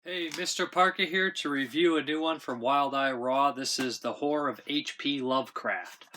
Hey, Mrparka here to review a new one from Wild Eye Raw. This is The Horror of H.P. Lovecraft.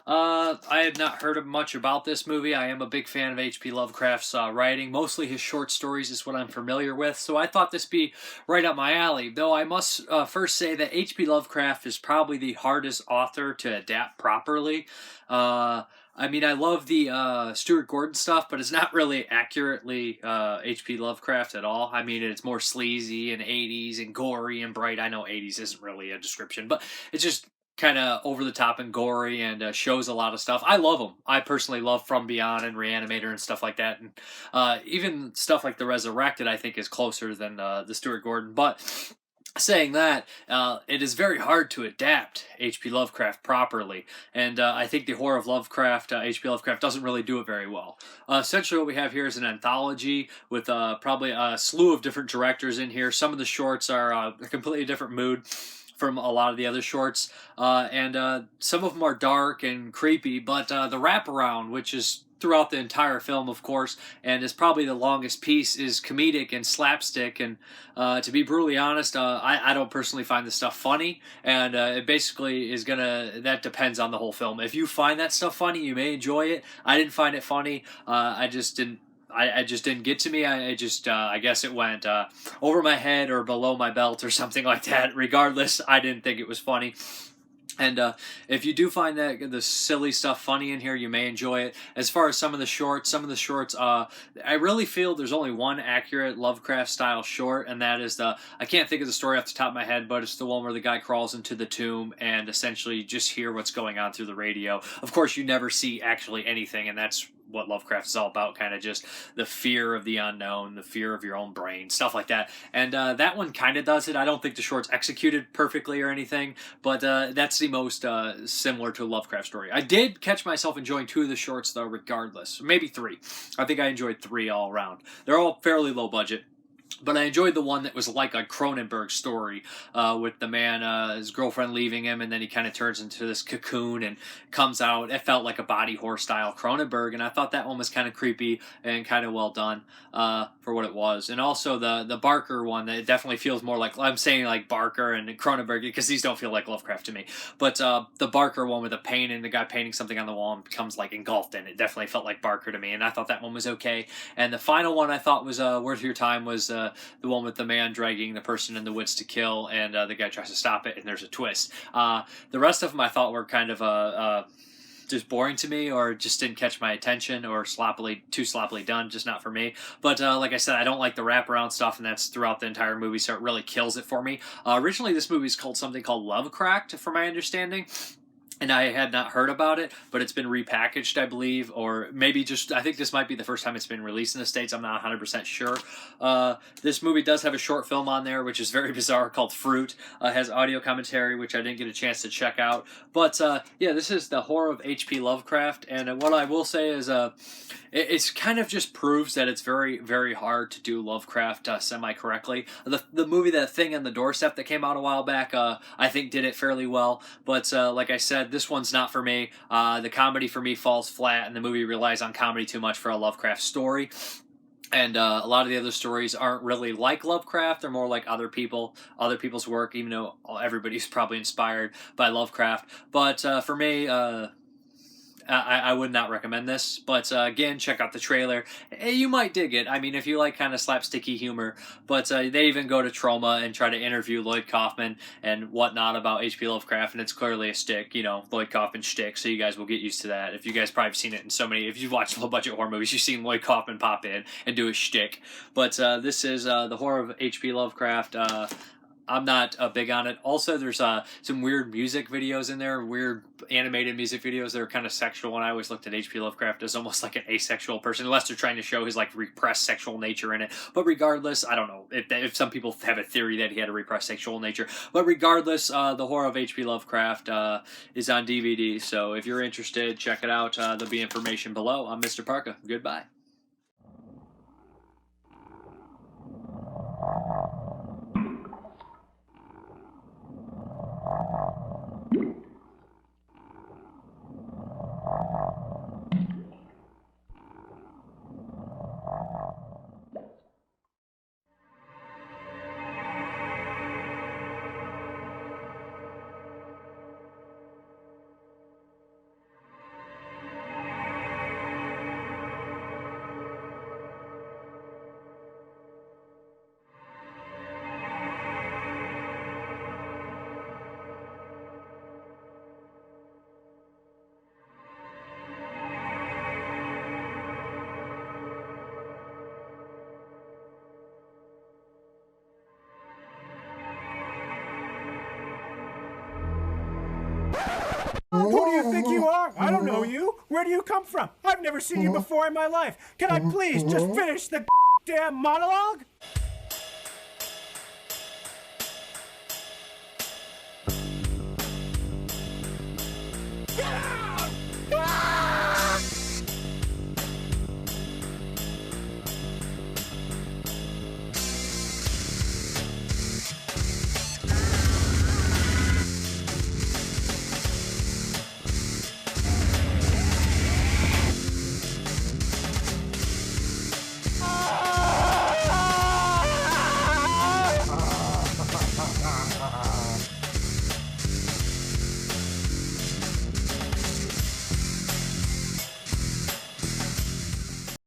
I had not heard of much about this movie. I am a big fan of H.P. Lovecraft's writing. Mostly his short stories is what I'm familiar with, so I thought this be right up my alley. Though I must first say that H.P. Lovecraft is probably the hardest author to adapt properly. Uh, I mean, I love the Stuart Gordon stuff, but it's not really accurately H.P. Lovecraft at all. I mean, it's more sleazy and 80s and gory and bright. I know 80s isn't really a description, but it's just kind of over the top and gory and shows a lot of stuff. I love them. I personally love From Beyond and Reanimator and stuff like that. And even stuff like The Resurrected, I think, is closer than the Stuart Gordon. But saying that, it is very hard to adapt H.P. Lovecraft properly, and I think the horror of Lovecraft, H.P. Lovecraft, doesn't really do it very well. Essentially, what we have here is an anthology with probably a slew of different directors in here. Some of the shorts are a completely different mood from a lot of the other shorts, and some of them are dark and creepy, but the wraparound, which is throughout the entire film, of course, and is probably the longest piece, is comedic and slapstick. And to be brutally honest, I don't personally find this stuff funny, and it basically is gonna. That depends on the whole film. If you find that stuff funny, you may enjoy it. I didn't find it funny. I just didn't. I just didn't get to me. I guess it went over my head or below my belt or something like that. Regardless, I didn't think it was funny. And if you do find that the silly stuff funny in here, you may enjoy it. As far as some of the shorts, I really feel there's only one accurate Lovecraft style short, and that is I can't think of the story off the top of my head, but it's the one where the guy crawls into the tomb and essentially you just hear what's going on through the radio. Of course, you never see actually anything, and that's what Lovecraft is all about, kind of just the fear of the unknown, the fear of your own brain, stuff like that. And that one kind of does it. I don't think the short's executed perfectly or anything, but that's the most similar to a Lovecraft story. I did catch myself enjoying two of the shorts, though, regardless. Maybe three. I think I enjoyed three all around. They're all fairly low budget. But I enjoyed the one that was like a Cronenberg story, with the man, his girlfriend leaving him, and then he kind of turns into this cocoon and comes out. It felt like a body horror style Cronenberg, and I thought that one was kind of creepy and kind of well done for what it was. And also the Barker one, that definitely feels more like, I'm saying like Barker and Cronenberg because these don't feel like Lovecraft to me. But the Barker one with the paint and the guy painting something on the wall and becomes like engulfed in it definitely felt like Barker to me, and I thought that one was okay. And the final one I thought was worth your time was the one with the man dragging the person in the woods to kill, and the guy tries to stop it, and there's a twist. The rest of them I thought were kind of just boring to me, or just didn't catch my attention, or too sloppily done, just not for me. But like I said, I don't like the wraparound stuff, and that's throughout the entire movie, so it really kills it for me. Originally, this movie is called something called Lovecraft, from my understanding, and I had not heard about it, but it's been repackaged, I believe, or maybe just, I think this might be the first time it's been released in the States. I'm not 100% sure. This movie does have a short film on there, which is very bizarre, called Fruit. Has audio commentary, which I didn't get a chance to check out. But yeah, this is The Horror of H.P. Lovecraft, and what I will say is it's kind of just proves that it's very, very hard to do Lovecraft semi-correctly. The movie The Thing on the Doorstep that came out a while back, I think did it fairly well, but like I said, this one's not for me. The comedy for me falls flat, and the movie relies on comedy too much for a Lovecraft story. And a lot of the other stories aren't really like Lovecraft. They're more like other people's work, even though everybody's probably inspired by Lovecraft. But for me, I would not recommend this, but again, check out the trailer. You might dig it. I mean, if you like kind of slapsticky humor, but they even go to Trauma and try to interview Lloyd Kaufman and whatnot about H.P. Lovecraft, and it's clearly a shtick, Lloyd Kaufman shtick, so you guys will get used to that. If you guys probably have seen it in so many, if you've watched low-budget horror movies, you've seen Lloyd Kaufman pop in and do a shtick. But this is The Horror of H.P. Lovecraft. I'm not big on it. Also, there's some weird music videos in there, weird animated music videos that are kind of sexual, and I always looked at H.P. Lovecraft as almost like an asexual person, unless they're trying to show his like repressed sexual nature in it. But regardless, I don't know if some people have a theory that he had a repressed sexual nature. But regardless, The Horror of H.P. Lovecraft is on DVD, so if you're interested, check it out. There'll be information below. I'm Mrparka. Goodbye. are? I don't know you. Where do you come from? I've never seen you before in my life. Can I please just finish the damn monologue?